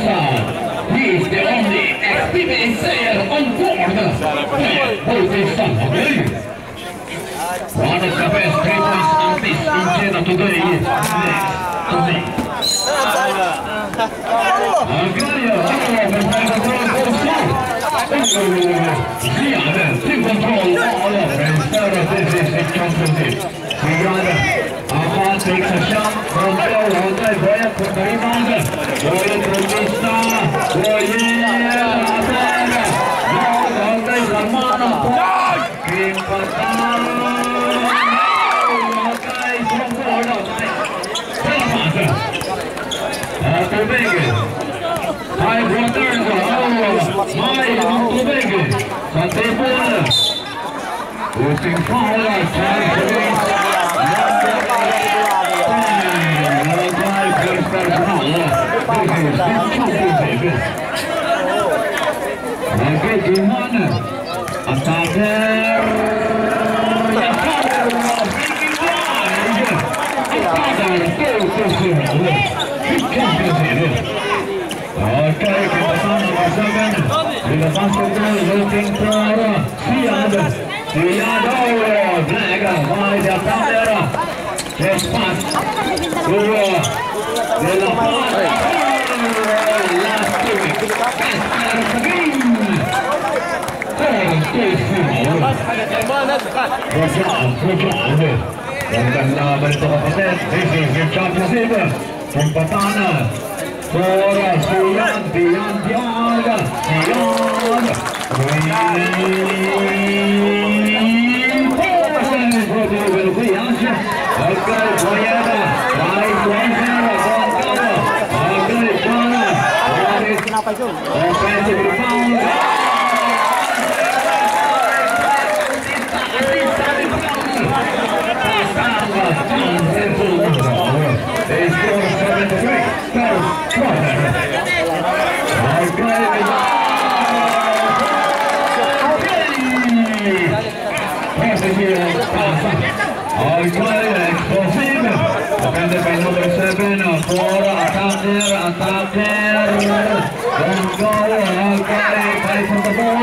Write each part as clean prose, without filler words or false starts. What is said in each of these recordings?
He is the only experienced player on board. Both his son, okay? One of the best 3 points artists in Jeddah today is next to me. Ziad, team control all over instead of this is the championship. Ziad, Ahmad takes a shot from the outside, Boyan for the rebound. Boyan from Vista, Boyan, outside, Salman, Kim Patan, outside, from forward, outside. Tobege, high brothers, my Tobege, Santepur, losing foul, trying to reach. Okay, Jihan, attacker, okay, kita sana pasangan dilepas kontrol looking for Ziad, Blaga, by the camera, just pass, dilepas, last week, Ganda bentuk kapten, this is the championship, Tempatana, Sora, Ziad, offensive rebound. They score 7-3. Third quarter. Explosive. Defended by number 7 for attacker. Don't go. Play from the ball.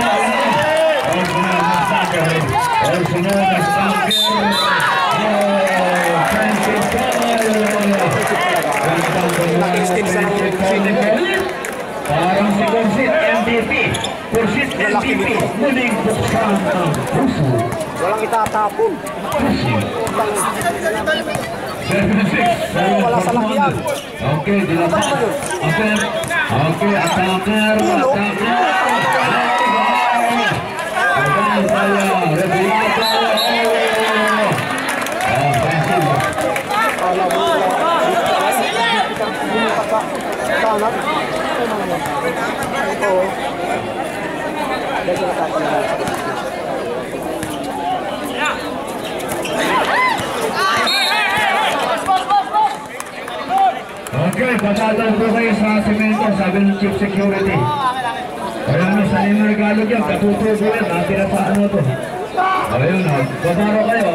Arsenal parang si Kursit MVP. Kursit MVP muling buksan ang puso. Walang itatapon. 7-6. Wala sa lakihan. Okay, dilapas. Okay, attacker. Okay, patatan po kayo sa semento, sabi ng Chief Security. Kaya sa inyo regalo dyan, katutubo yan, natira sa ano to. Ayun, babaro kayo.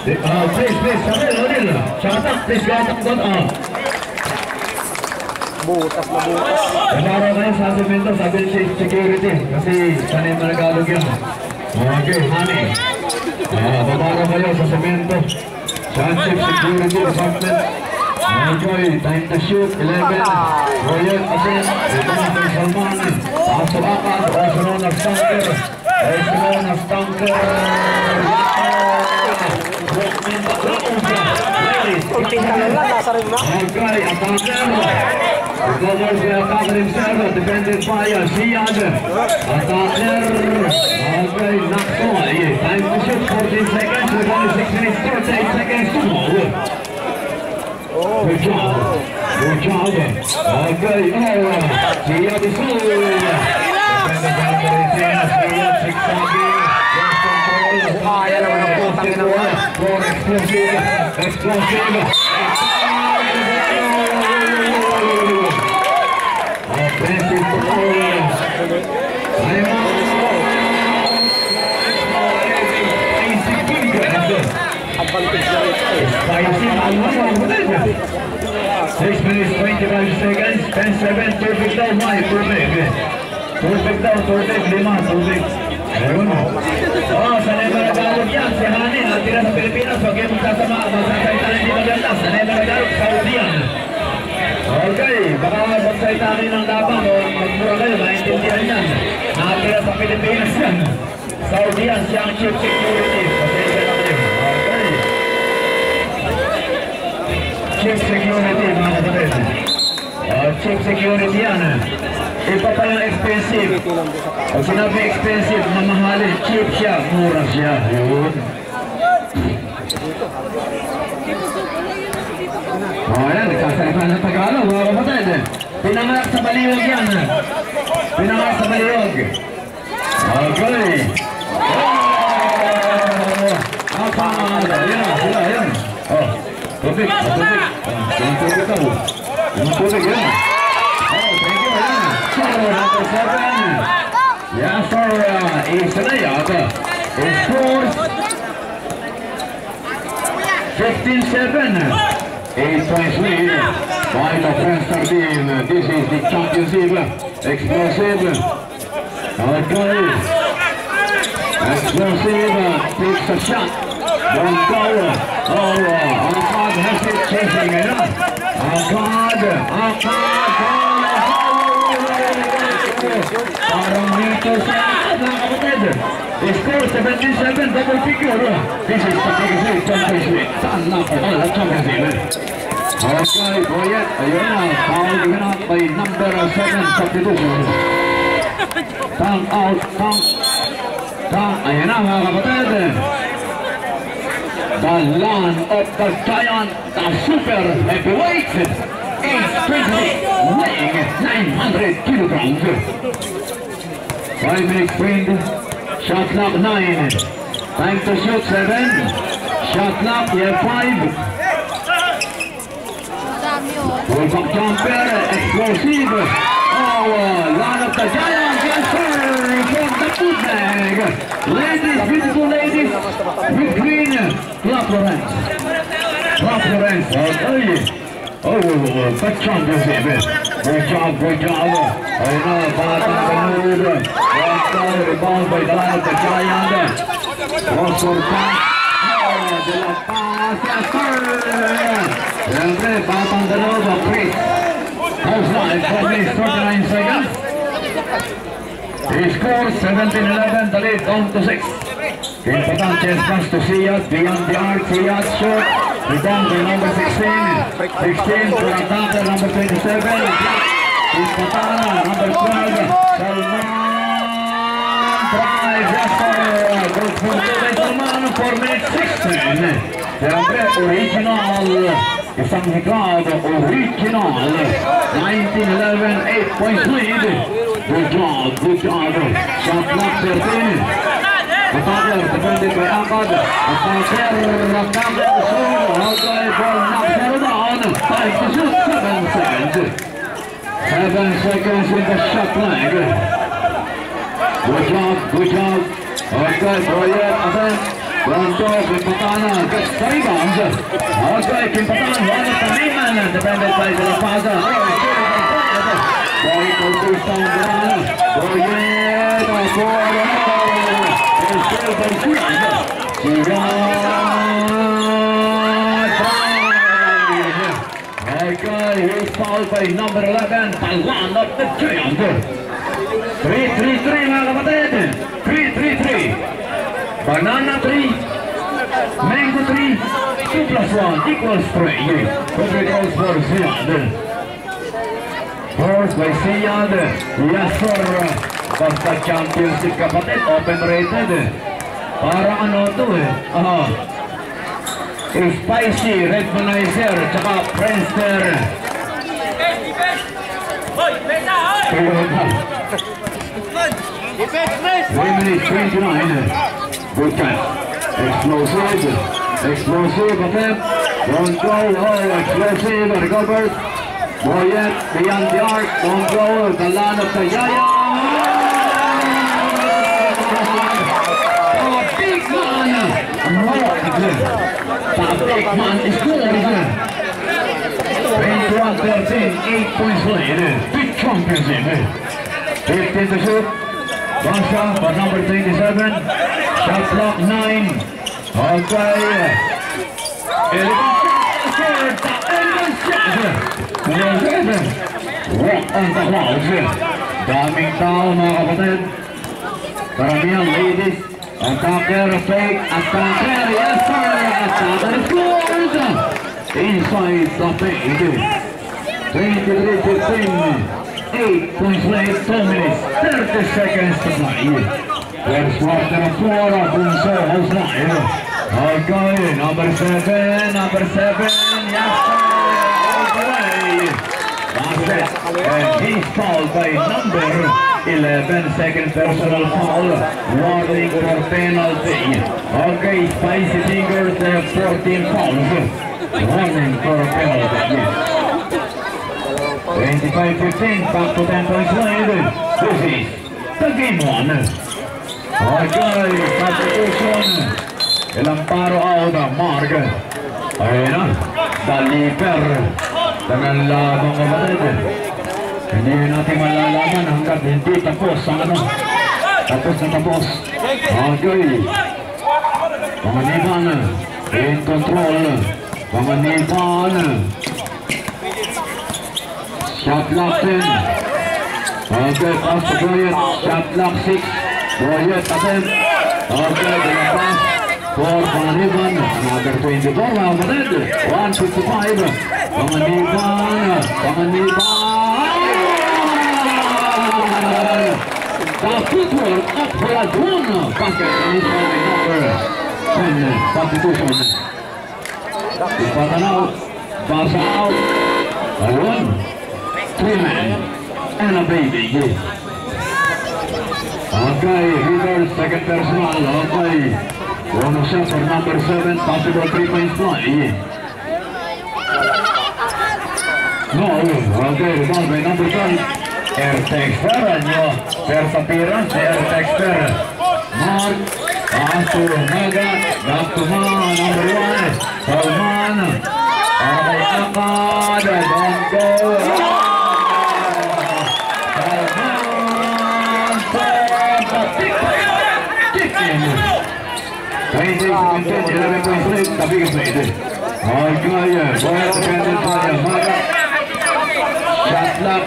Please, sabi, Rodil. Shatak, please, gatak doon. Butas na butas. Babaro kayo sa semento, sabi ng Chief Security. Kasi sa inyo regalo dyan. Okay, honey. Babaro kayo sa semento. Sa Chief Security Department. Okay, time to shoot, 11. Royal assist, ito na kay Salman. Pasok akad, Arsenal na stunker. Kunting kalan lang, nasa rin na. Okay, attacker. Recovers the attacker himself, defended by Ziad. Attacker. Okay, Nakso. Time to shoot, 14 seconds. With only 6 minutes, 38 seconds to go. Good job. Okay, Ziad is full. Defended by Ziad, 6-7. Kaya naman ang putang ina mo. Explosive. Offensive performance. Advantage na rin. 6 minutes 25 seconds. 10-7, tubig daw, may tubig. Tubig daw, tubig, 5, tubig. Ayun. Sanay Maragalog yan, si Hani, tira sa Pilipinas, huwag yung magsasama, magsasalita na hindi maganda. Sanay Maragalog, Saudian. Okay, baka magsasalita rin ng labang o magmura kayo, maintindihan yan. Nakatira sa Pilipinas yan. Saudian, siyang chief security. Pasensya na kayo. Okay. Chief security, mga kapatid. Chief security yan. Iba pa yung expensive. Pag sinabi expensive, mamahalin, cheap siya, mura siya. Yun. Ayan, nagsasalita ng Tagalog, mga kapatid. Pinanganak sa Baliwag yan. Pinanganak sa Baliwag. Okay. Ayan. Tubig. Tubig ako. Tubig yan. Thank you, ayan. Number 7. Yes, sir. Isanayag. Scores 15-7. 8 points lead by the Friendster team. This is the championship. Explosive. Okay. Explosive. Takes a shot. Don't go. Akad has it chasing it up. Akad. Parang dito sa mga kapatid. Score 77, double figure. This is the biggest championship. Saan na po ang championship? Okay, Boyet. Ayun na. Foul given out by number 7 substitution. Time out. Ayun na mga kapatid. The land of the giant, the super heavyweight. 820, weighing 900 kilograms. 5 minutes sprint. Shot clock 9. Time to shoot 7. Shot clock, yeah, 5. Pullback jumper, explosive. Land of the giant, yes sir, from the foot bag. Ladies, beautiful ladies, with green, Clark Lawrence. Okay. Good championship. Good job. Ayun na, batang kanod. Rebound by the line of the giant. Crossword pass. De la Paz, yes sir. Siyempre, batang kanod. Chris. House line, 49 seconds. He scores 17-11, the lead down to 6. Important chance pass to Siyad, beyond the arc, Siyad shot. Rebound by number 16. 16 for Atlanta, number 27. Patana, number 12. Salman drive, yes sir. Good for Salman for minute 16. Siyempre, original. Isang hikad, original. 19-11, 8 points lead. Good job. Shot clock 13. Attacker defended by Akad. Attacker, okay, ball knocks her down. 5 to shoot, 7 seconds. 7 seconds in the shot leg. Good job. Okay, Boyet, Asen. Bronco, Kimpatana gets the rebound. Okay, Kimpatana, one of the men, defended by De La Paz. Boy goes down the line. Boyet, okay, he's fouled by number 11, Talwan of the Giant. 3-3-3 mga kapatid. 3-3-3. Banana 3, mango 3, 2 plus 1 equals 3. Every goes for Siyad. Forced by Siyad. Yes sir. Basta championship kapatid, open rated. Para ano to Spicy, Red Manizer, tsaka Friendster. Defense! 3 minutes 29. Good pass. Explosive attempt. Don't go. Explosive. Recovered. Boyet beyond the arc. Don't go. The land of the Yaya. Big man. The big man is good. 21 113, 8 points lead. Big champions in. 15 to shoot. Bangsa for number 27. Shot clock 9. Okay. Walk on the clouds. Daming tao mga kapatid. Karamihan ladies. Attacker, fake, attacker, yes sir! Attacker scores! Inside the paint. 23-15. 8 points late, 2 minutes, 30 seconds to play. First quarter of 4 of Bunso Hosline. Okay, number 7, yes sir! All the way. Basket, and he's fouled by number 11, second personal foul, warning for penalty. Okay, Spicy Fingers, 14 fouls, warning for penalty. 25-15, back to 10 points lead. This is the game one. Okay, substitution. Ilang paro out, Mark. Ayun na, Daliper. Dengan labang kapatid. Hindi natin malalaman hanggang hindi tapos ang ano. Tapos na tapos. Okay. Panganiban. In control. Panganiban. Shot clock 10. Okay, pass to Boyet. Shot clock 6. Boyet again. Okay, dalapas. For Panganiban. Another 24 mga kapatid. 155. Panganiban. The footwork of Radwana. Basket is only number 10. Substitution. Ipatan out. Basa out. Ayun. 3 men. And a baby. Okay, reverse second personal. Okay. One shot for number 7. Possible 3 points play. No, okay, rebound by number 12. Air Texter, nyo. First appearance, Air Texter. Mark, pass to Magat, back to Man, number 1. Salman, okay, Akad, don't go. Salman, kick in. 11 points late, the biggest lead. Okay, boy, defended by Magat. Shot clock,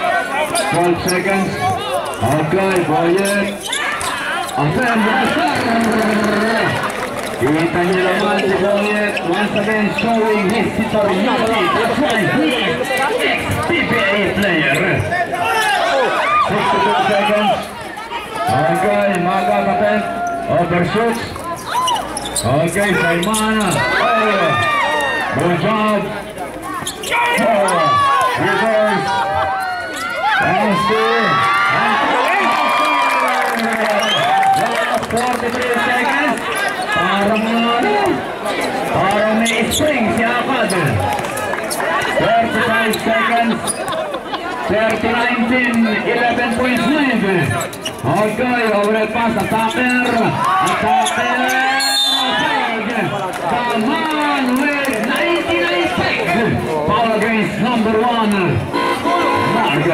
12 seconds. Okay, Boyet. Kita niyo naman si Boyet. Once again, showing his superiority. That's why he is ex-PBA player. 62 seconds. Okay, Maga kapit. Overshoots. Okay, Saimana. Oh, good job. Oh, reverse. 43 seconds. Parang may spring si Akad. 35 seconds. 30-19, 11 points lead. Okay, overhead pass, attacker. Come on with 99 seconds. Foul against number 1. Mark.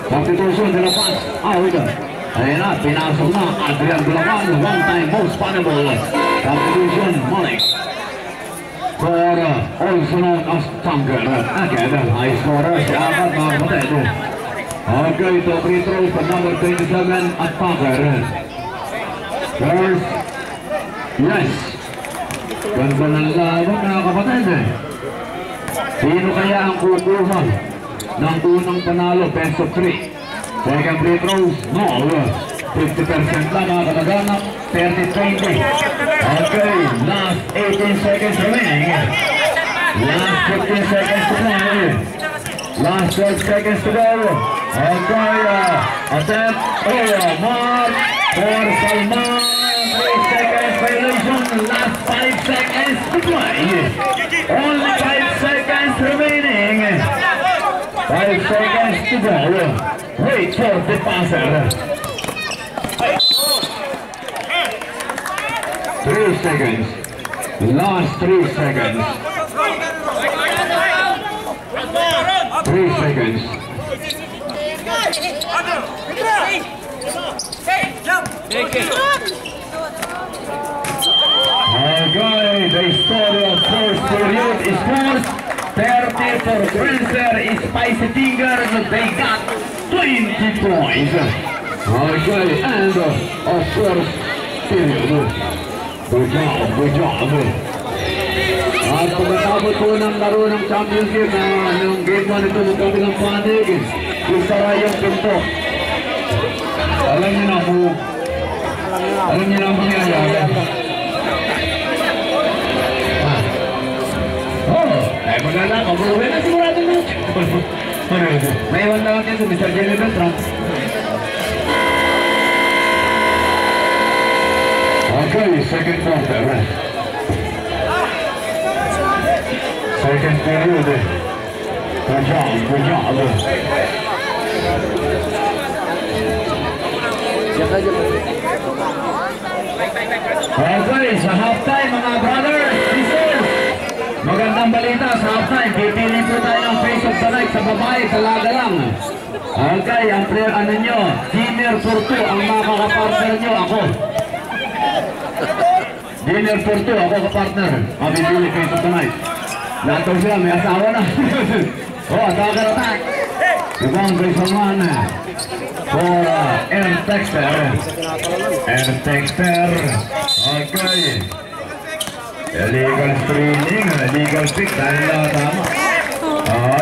Substitution de la Paz, out. Ayan na, pinasok na Adrian Bulacan, one-time most valuable. Substitution, Malik. For also known as Tanker. Again, high scorer, si Akad mga kapatid. Okay, ito free throw for number 27 at Tanker. First, yes. Ganda ng laban mga kapatid. Sino kaya ang kukuha ng unang panalo, best of 3? Second free throws, no. 50% lang mga kalaganap, 30-20. Okay, last 18 seconds remaining. Last 15 seconds to play. Last 12 seconds to go. Okay, attempt, Mark, for Salman. 3 seconds violation, last 5 seconds to play. Only 5 seconds remaining. 5 seconds to go. Wait for the passer. 3 seconds. Last 3 seconds. 3 3 seconds. Okay, the story of first period is first. 30 for Prancer is Spicy Fingers. They got 20 points. Okay, and of course, period. Good job. At pagkatapos po ng laro ng championship ng game 1 ito magkabilang panig, isara yung pinto. Alam niyo na ang mangyayari. Ay maganda, kabuhin na sigurado na. May iwan lang yan sa Mr. Jenny Beltran. Okay, second quarter. Second period. Good job. Okay, sa halftime mga brothers, sisters. Magandang balita sa halftime. Pipili po tayo ng face of the night sa babae, talaga lang. Okay, ang player nyo, Jimmer Porto, ang makakapartner nyo, ako. Jimmer Porto, ako kapartner. Mabibili face of the night. Lahat daw sila, may asawa na. Attacker attack. Rebound by Salman for Aaron Texter. Okay. Illegal screening, illegal pick dahil tama.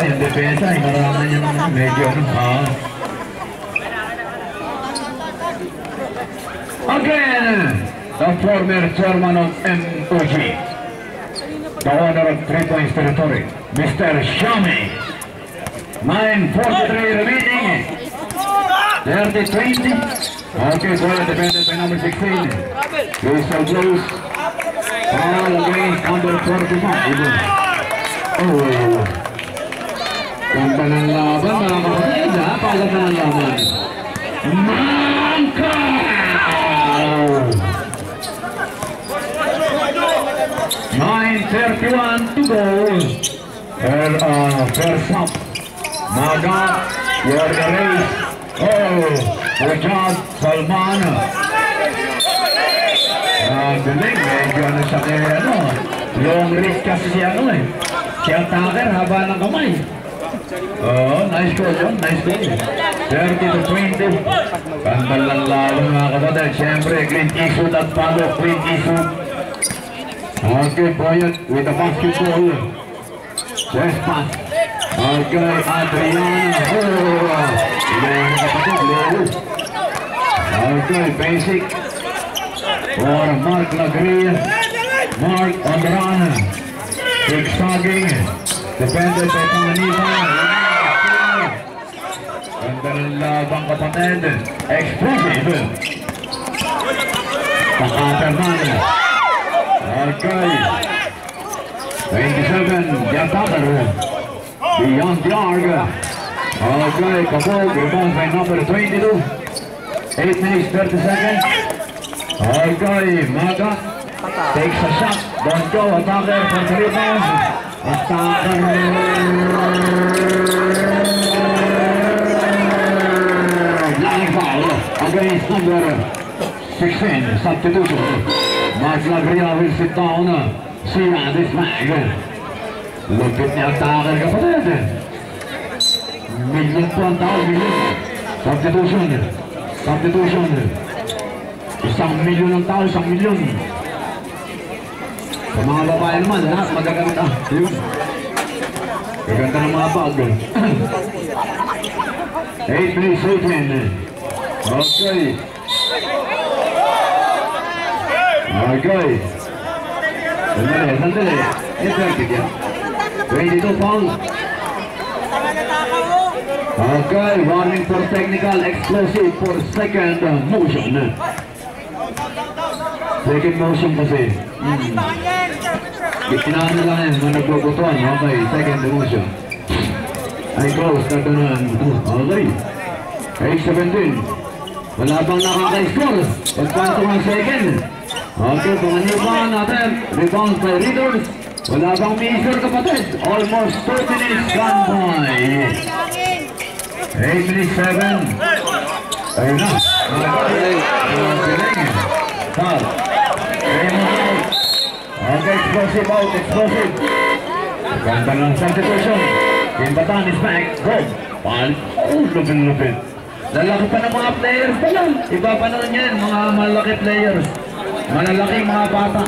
Yung depensa, maraming yung medyo. Again, the former chairman of MOG. The owner of 3 points territory, Mr. Shami. 9:43 remaining. 30-20. Okay, boy, defended by number 16. Crystal Blues. All against number 45. Ganda ng laban, mga kapatid. Paganda ng laban. Mangka! 9:31 to go. First up. Maga, you're the race. Good job, Salman. Galing, medyo sa kaya, long race kasi siya, siya attacker, haba ng kamay. Nice goal, John, nice goal. 30-20. Ganda lang laban, mga kapatid. Siyempre, Clint Eastwood at Palo, Clint Eastwood. Okay, Boyot with the basketball. Chest pass. Okay, Adriana. Okay, basic. For Mark Lagria. Mark on the run. Zigzagging. Defended by Pangaliva. Ganda ng labang kapatid. Explosive. Pakaterman. Okay. 27, the attacker. Beyond the arc. Okay, Kabog, rebound by number 22. 8 minutes, 30 seconds. Okay, Maga takes a shot. Don't go, attacker for the rebound. Attacker. Line foul against number 16, substitution. Mark Lagria will sit down. See this mag. Lupit niya ang attacker kapatid. Million po ang tao, million. Substitution. 1 milyon ang tao, 1 milyon. Sa mga babae naman, lahat magaganda. Gaganda ng mga bag. 8 minutes, 18. Okay. Sandali. Effective yan. 22 pounds. Okay, warning for technical, explosive for second motion. Second motion kasi. Gitnaan na lang yan, mga nagbubutuan. Okay, second motion. Ay, close, katunan. Okay. 8-17. Wala bang nakaka-score? Pagpanto ng second. Okay, panganyupan natin. Rebound by Readers. Wala bang measure kapatid? Almost 2 minutes gone by. 8 minutes 7. Ayun na. Foul. Okay, explosive out, explosive. Ganda ng substitution. Team Bataan is back. Go. Foul. Oh, lupin-lupin. Lalaki pa ng mga players pala. Iba pa naman yan, mga malaki players. Malalaking mga bata.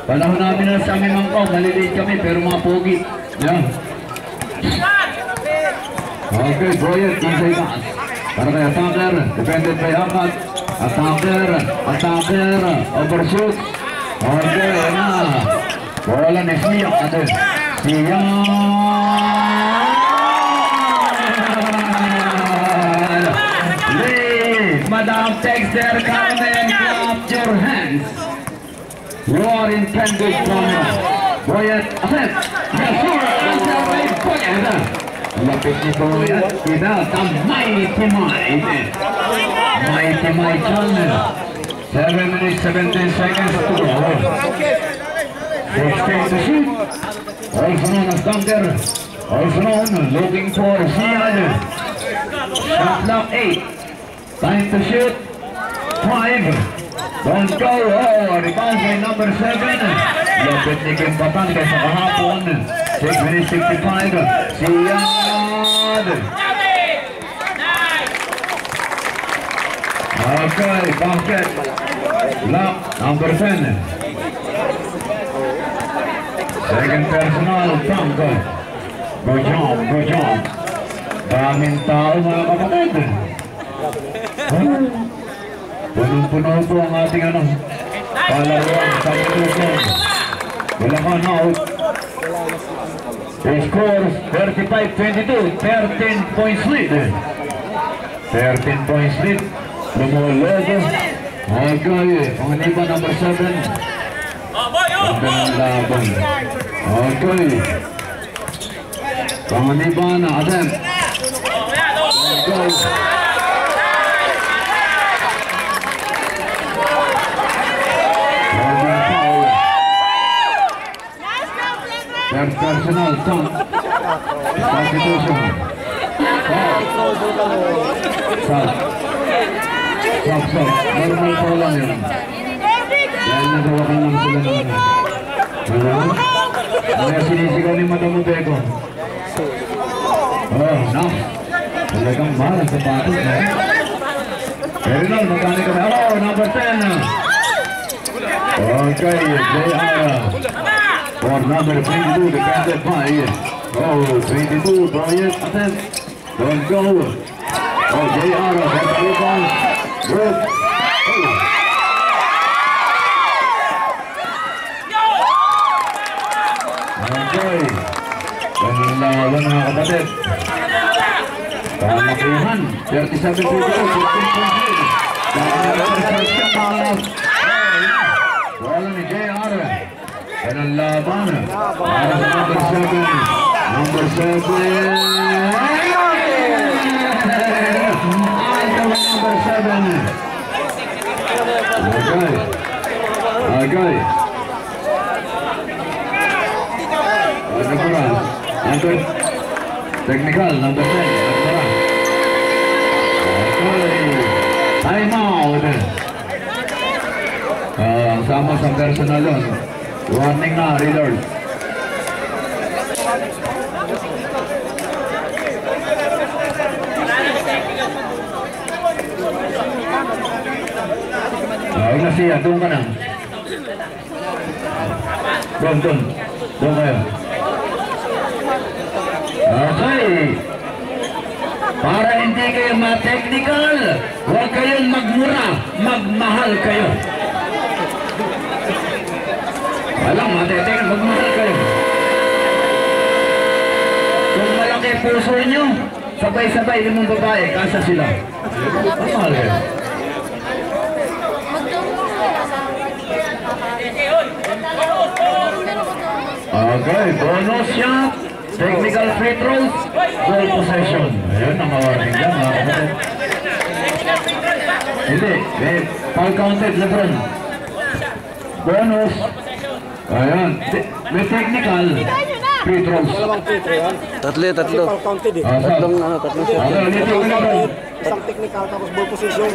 Panahon namin na sa aming mangkaw, maliliit kami pero mga pogi. Yan. Okay, Boyet, inside pass. Para kay attacker, defended by Ahmad. Attacker, overshoot. Okay, na. Bola ni Siyak natin. Leave, Madam Texter, come and clap your hands. You are intended from Boyet, attempt. Yes, sir, answer by Boyet. Lapit ni Boyet, kita sa Mighty Might Channel. 7 minutes, 17 seconds to go. 16 to shoot. Also known as Dunker. Also known, looking for Siad. Shot clock 8. Time to shoot. 5. Don't go. Oh, rebound by number 7. Lapit ni Kim Batan kaysa kahapon. 6 minutes, 65. Siad. Okay, basket. Lock, number 10. Second personal, Dunker. Good job. Daming tao mga kapatid. Punong-puno po ang ating palaruan sa tutusan. Bulacan out. The score 35-22, 13 points lead. 13 points lead. Lumulog. Okay, panganiba number 7. Ang laban. Okay. Panganiba na attempt. Go. Third personal, Tom. Substitution. Stop. Normal po lang yun. Dahil nagawakan lang sila naman. Kaya sinisigaw ni Madam Ubeko. Oh, no. Talagang mahal ang sapatos na. Pero no, magkani kami. Hello, number 10. Okay, J.R. For number 22, defended by. Oh, 22, Boyet, attempt. Don't go. Oh, J.R. for the rebound. Good. Okay. Panlawan mga kapatid. Pamakuhan. 37 po ito. 15 wala ni J.R. Panlaban. Para sa number 7. Number 7. Number 7. Okay. Number technical, number 10. Okay. Time out. Sama sa personal yun. Warning na, reload. Ayun na siya, doon ka na. Doon kayo. Okay. Para hindi kayo ma-technical, huwag kayong magmura, magmahal kayo. Walang matetek, magmahal kayo. Kung malaki puso nyo, sabay-sabay yung babae, kasa sila. Magmahal kayo. Okay, bonus shot, technical free throws, goal possession. Ayun, nakawarning dyan, mga kapatid. Hindi, foul counted, Lebron. Bonus. Ayan. may technical free throws. Dalawang free throw yan. Tatlo. Triple counted eh. Tatlong shot. Okay, ulitin ko na bro. Isang technical tapos ball position.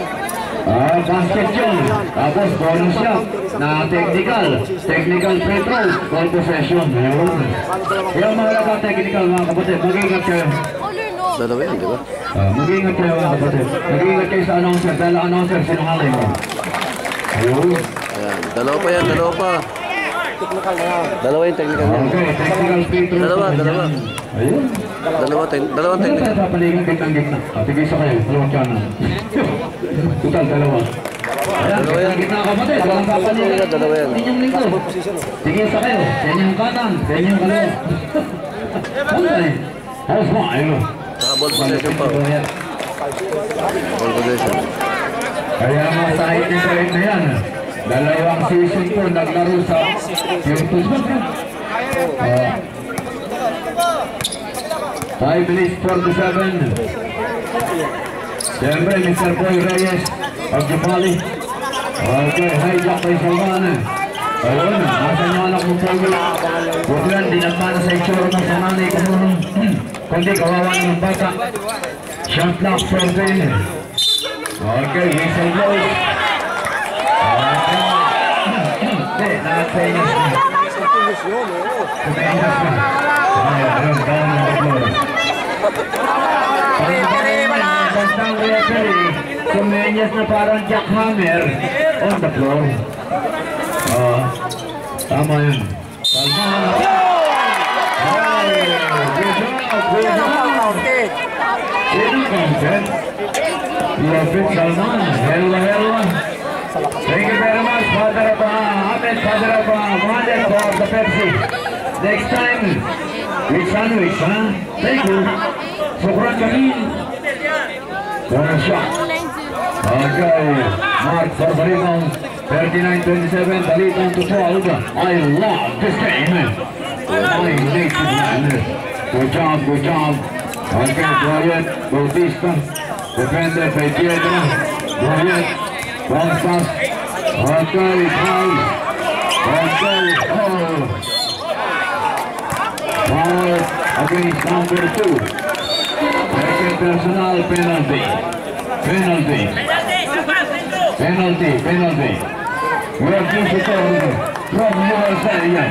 Basket yun. Tapos bonus shot na technical. Technical free throws. Ball possession. Ayun. Kaya mahalaga technical mga kapatid. Mag-ingat kayo. Dalawa yan, di ba? Mag-ingat kayo mga kapatid. Mag-ingat kayo sa announcer. Dahil announcer sinungaling mo. Ayun. Ayan. Dalawa pa yan, dalawa pa. Technical na yan. Dalawa yung technical yan. Okay, technical free throws. Dalawa. Ayun. Dalawang Ano technical. tayo papaligang gitna-gitna? Tigisa kayo. Dalawang channel. Total, dalawa. Ayan, Dalawa yan. gitna kapatid. Walang papaligang. Dalawa yan. Inyong linggo. Tigisa kayo. Sa inyong kanan. Sa inyong kalawa. Okay. How's mo? Ayun. Saka ball possession pa. Ball possession. Kaya mga sahit ni Sahit na yan. Dalawang season po naglaro sa Virtus. 5 minutes 47. Siyempre, Mr. Boy Reyes of Jumali. Okay, hijack kay Salman. Ayun, nasa niyo anak ng Pogo. Huwag yan, di nagmana sa itsura ng sananay kumulong. Kundi kawawa ng bata. Shot clock 14. Okay, whistle blows. Okay, nakapenyas na. Kumenyas na. Ayun, down on the floor. Bastang referee, kumenyas na parang jackhammer on the floor. Tama yun. Salman. Good job. Sino counted? Lopez Salman. Hello. Thank you very much, Father of Ahmed, Father of Mohamed for the Pepsi. Next time, with sandwich, huh? Thank you. Sukran kami. Bonus shot. Okay, Mark for the rebound. 39-27, the lead down to 12. I love this game. Good job. Okay, Bryant, Bautista. Defended by Piedra. Bryant. Bounce pass. Okay, foul. Okay, foul against number 2. Second personal penalty. Your visitor from USA, your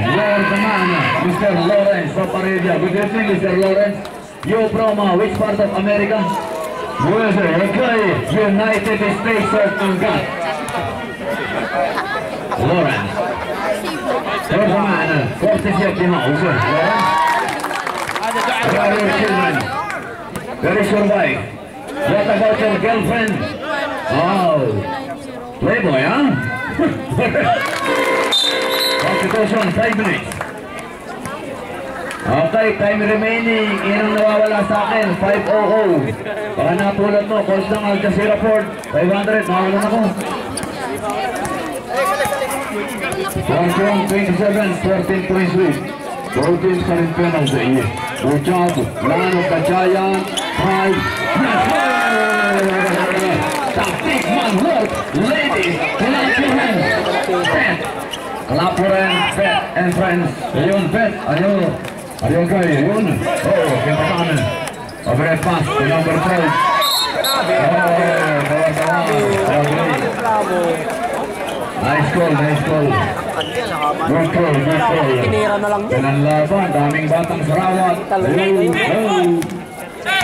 man, Mr. Lawrence Paparedia. Good evening, Mr. Lawrence. You from which part of America? USA, okay. United States of America. Lawrence. There's a man, 46 in house. Lawrence. Where are your children? Where is your wife? What about your girlfriend? Oh, playboy, huh? Constitution, 5 minutes. Okay, time remaining. Inang nawawala sa akin, 5:00. Baka napulot mo, calls ng Al Jazeera Port, 500, nawalan ako. 27, 14 points lead. 14 sa rin penalty. Good job, Lano Kajayan, 5. Taktik man work, ladies, clap your hands. Bet, clap your hands, Bet and friends. Ayun, Bet, ayun. Ayun kayo, ayun. Oh, kinakanan. Overhead pass to number 12. Nice call. Good call. Tinira na lang yan. Pinanlaban, daming batang Sarawat.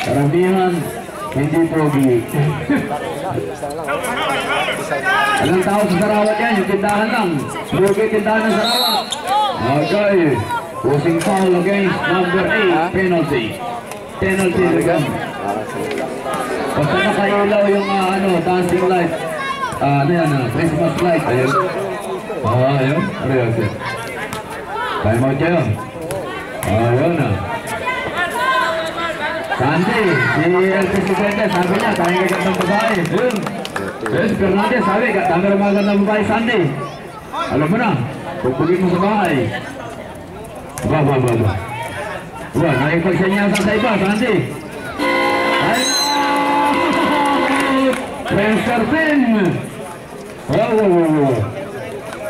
Karamihan, hindi pogi. Anong tao sa Sarawat yan? Yung tindahan lang. Pogi tindahan ng Sarawat. Okay. Pushing foul against number 8. Penalty again. Basta nakailaw yung dancing light. Ano yan? Christmas light. Ayun. Ayun. Ano yun? Time out kayo. Ayun na. Sandy, si LPC Fernandez, sabi niya, tayo kagat ng babae. Ayun. Yes, Fernandez, sabi, dami ramagan ng babae, Sandy. Alam mo na, pupugin mo sa bahay. Ba. Nakipagsanyasan sa iba, Sandy. Ay, Spencer Finn.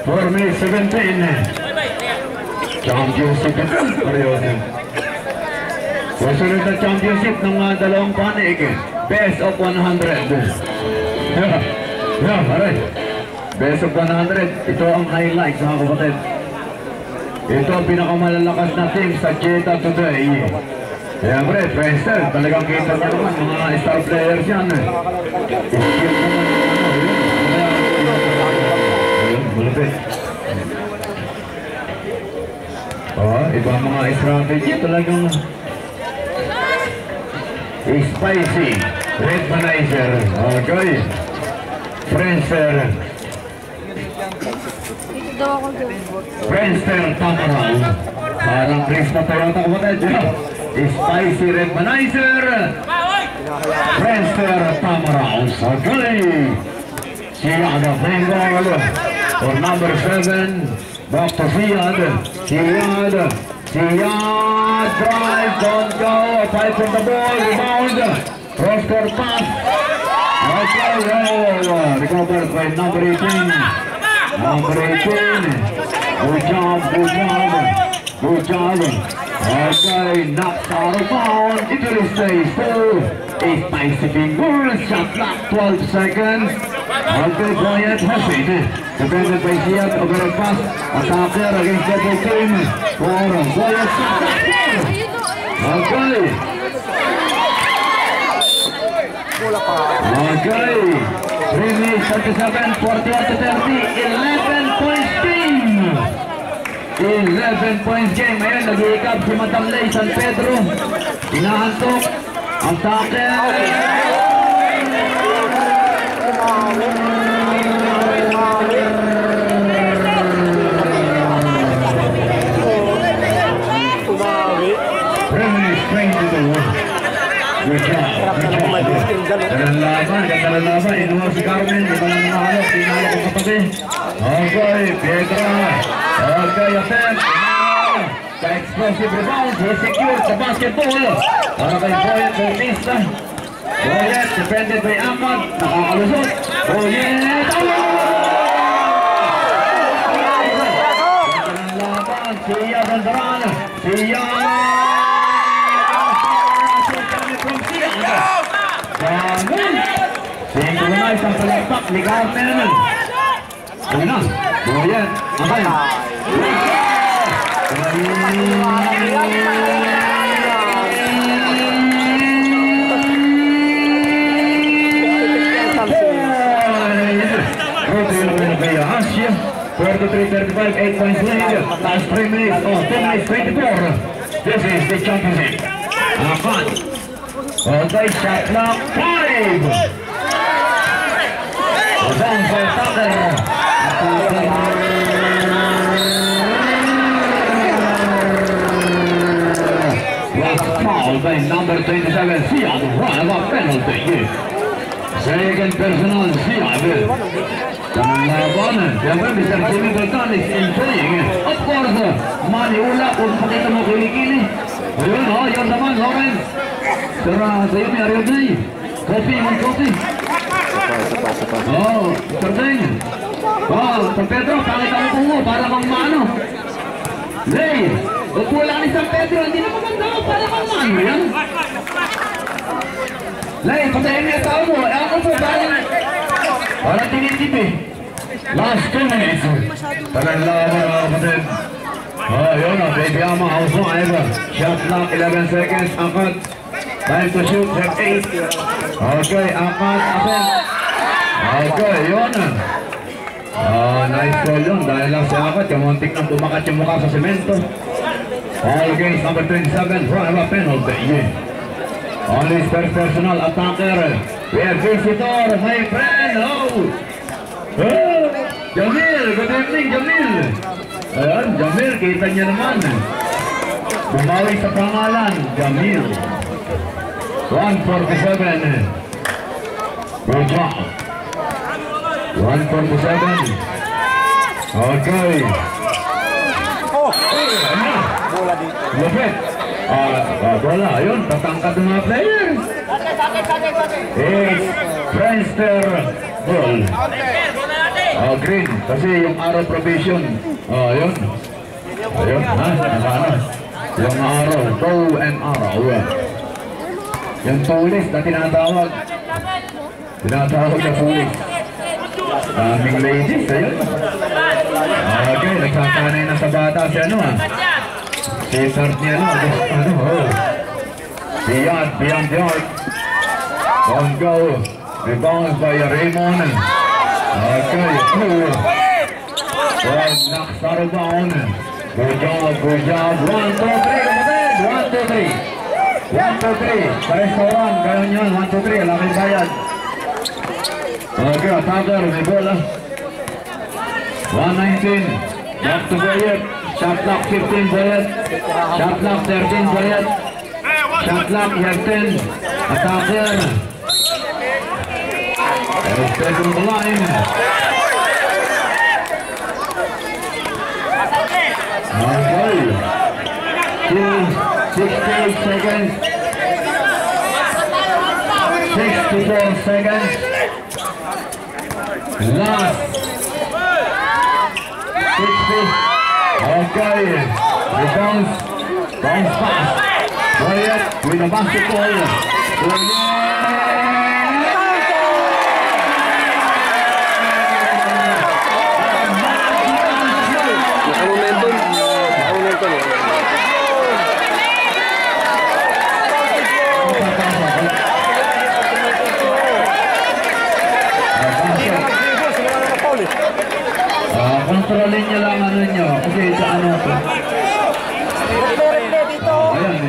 For me, 17. championship ito. Parehas yan. Susunod na championship ng dalawang panig. Best of 100. Yeah, alright. Best of 100. Ito ang highlights mga kapatid. Ito ang pinakamalalakas na team sa Jeddah today. Siyempre, Friendster, talagang kita niya naman mga star players yan. Iskip naman yung malapit. Ibang mga strategy talagang spicy. Red Manizer. Okay. Friendster. Friendster Tamaraw. Parang Chris na Toyota kapatid. Spicy Red Manizer. Friendster Tamaraw. Okay. Siad Bengal. For number 7. Dr. Siad. Siad drive. Don't go. Fight from the ball. Rebound. Cross-court pass. Okay. Recovered by number 18. Number 18. Good job. Okay, knocks out of bounds. It will stay full. 8 spicy fingers. Shot clock 12 seconds. Okay, quiet. Hussein. Defended by Siad. Overhead pass. Attacker against double team. Quiet shot clock. Okay. Okay. 3 minutes 37, 41 to 30. 11 points team. 11 points game. Ayan, nag-iikap si Madam Lay San Pedro. Inahantok ang tackle. Premier straight to the wall. Good job. Ganda ng laban. Inuha si Carmen. Iba lang nahalok. Tinala ko kapatid. Okay, Pietra. Okay, attempt. The explosive rebound. He secured the basketball. Para kay Boyet Bautista. Boyet, defended by Ahmad. Nakakalusot. Boyet. Ganda ng laban. Siya Bandaran. Siya. Synchronize ang palagpak ni Carmen. Una, Boyet, abay. Asia, 43-35, 8 points lead. Last 3 minutes, 10 minutes, 24. This is the championship. Ahmad. Okay, shot clock 5. Zone for Tucker. Was fouled by number 27, Siad. Run of penalty. Second personal, Siad. Tamang laban. Siyempre, Mr. Jimmy Galtan is enjoying. Of course, maniula kung pakita mo kilikili. Ayun, yun naman, Lawrence. Sarah, sa'yo may ariyo na eh. Coffee, man coffee. Mr. Deng. San Pedro, pakita mo po mo para kang maano. Lay, wala ni San Pedro, hindi na maganda mo para kang maano yan. Lay, patayin niya tao mo. Ako po, para tinitip eh. Last 2 minutes. Talang laban mga kapatid. Yun o, Baby Ama, house mo, Eva. Shot clock, 11 seconds, angkat. Time to shoot, set 8. Okay, angkat, asen. Okay, yun. Nice goal yun. Dahil lang si angkat, yung muntik nang tumakat yung mukha sa semento. All against number 27, Rama penalty. Only first personal attacker. We have visitor, my friend. Jamil, good evening, Jamil. Ayan, Jamil, kita niya naman. Bumawi sa pangalan, Jamil. 147. Good job. 147. Okay. Bola dito. Lupit. Bola, ayun, tatangkad ng mga players. It's Friendster ball. Green, kasi yung arrow provision. Yun. Ayun, ha? Ano? Yung araw, bow and arrow. Yung tulis na tinatawag. Tinatawag na tulis. Daming ladies, ayun. Okay, nagsasanay na sa bata si ano ha. Si Sart niya ano, oh. Beyond the arc. Don't go. Rebounds by Raymond. Okay, cool. Well, knocks out of down. Good job. 1, 2, 3, kapatid. 1, 2, 3. 1, 2, 3. Sa restaurant, kayo nyo. 1, 2, 3. Alaming bayad. Okay, attacker. May bola. 119. Back to Bayet. Shot clock 15 Bayet. Shot clock 13 Bayet. Shot clock 13. Attacker. Stay from the line. Okay. 68 seconds. 64 seconds. Last. 60. Okay. Bounce fast. Bayet with the basketball. Kontrolin niyo lang ano niyo kasi sa ano to. Replay dito. Ayan,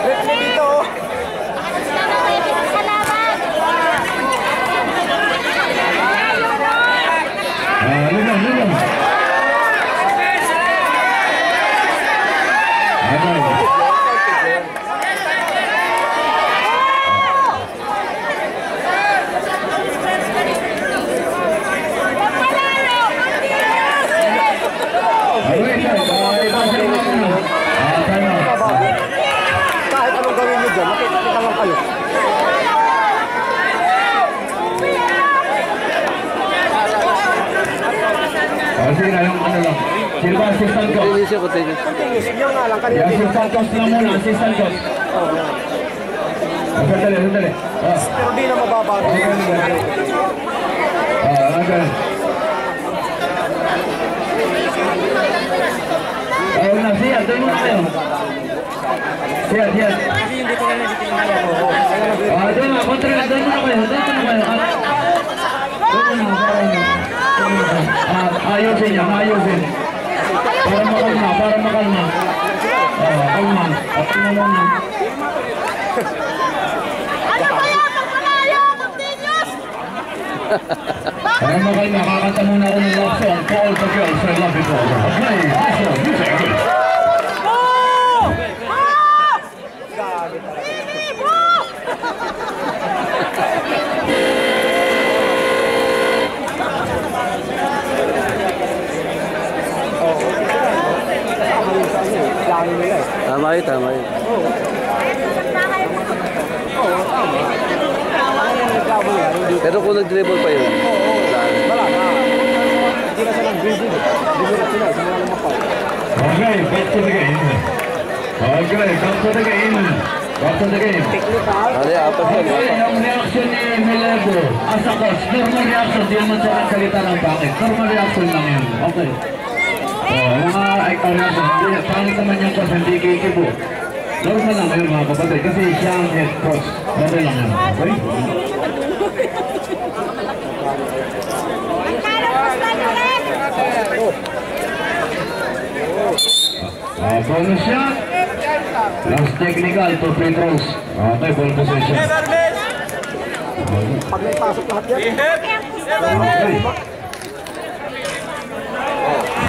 Replay dito. Lulong. Kahit anong gawin nyo dyan, makikita lang kayo. Sige na yung ano lang. Sino ba assistant coach? Continuous, yun nga lang. Kanina Yung assistant coach lang muna, assistant coach. Sandali. pero di na mababago. Okay. Ayun na, siya, doon muna kayo. Siya. Doon na, kontra na, doon muna kayo. Doon muna, ayusin niya, ayusin. Para makalma. Kalma. Pati na muna. Para makalma, kakanta muna ako ng love song. Call the girls, I love it all. Okay, awesome, music. Tama yun. Pero kung nag-dribble pa yun, Wala na. Hindi na silang building. Dimulat sila. Simula naman pa. Okay, back to the game. Back to the game. Technical. apat Okay, yun. yung reaction ni Milego. As a coach, normal reaction. Di naman siya nagsalita ng bakit. Normal reaction lang yun. Okay. Mga reaction. Pangit naman yung coach, hindi kikibo. Normal lang yun mga kapatid. Kasi siya ang head coach. Okay lang yun. Okay? Bonus shot. Last technical to free throws. Okay, ball possession. Pag may pasok lahat yan.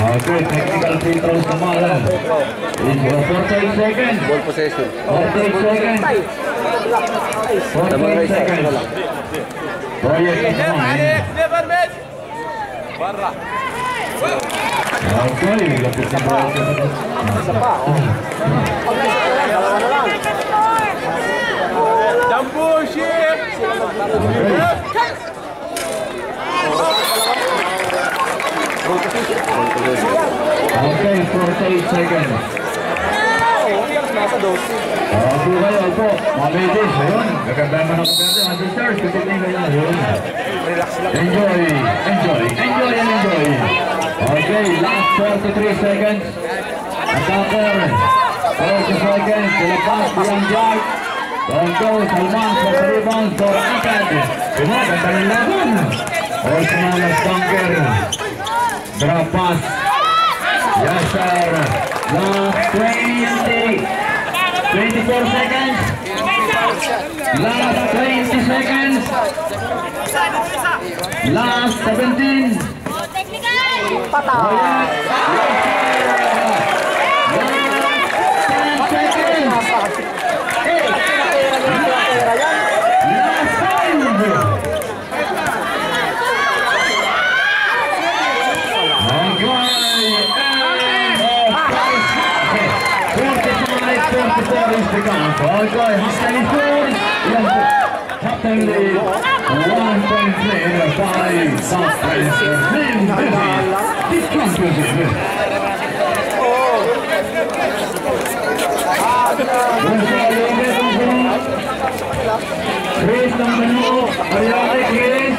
Okay, technical free throws naman. 48 seconds. Ball possession. 48 seconds. 48 seconds. Project naman. Okay, lapit na ball. Isa pa. Pag may isa lang, dalawa na lang. Ball possession. 48 seconds. Nasa 12. Okay kayo po, mga ladies, ayun. Gaganda naman ako dito, mga sisters, kusitin kayo, ayun. Relax lang. Enjoy, enjoy, enjoy and enjoy. Okay, last 43 seconds. Attacker, 40 seconds, Silapas, beyond jack. Don't go, Salman, for the rebound, for Akad. Ganda ng laban. Osmanas Bunker. Drop pass. Yes, sir. Last 24 seconds. Last 20 seconds. Last 17. Patay! Last 10 seconds. Pera yan. Last 5. Okay, is the count. Okay, Hassan scores. Hassan lead 1.3 by South Prince. This conclusion. Chris Namano, Ariane Chris.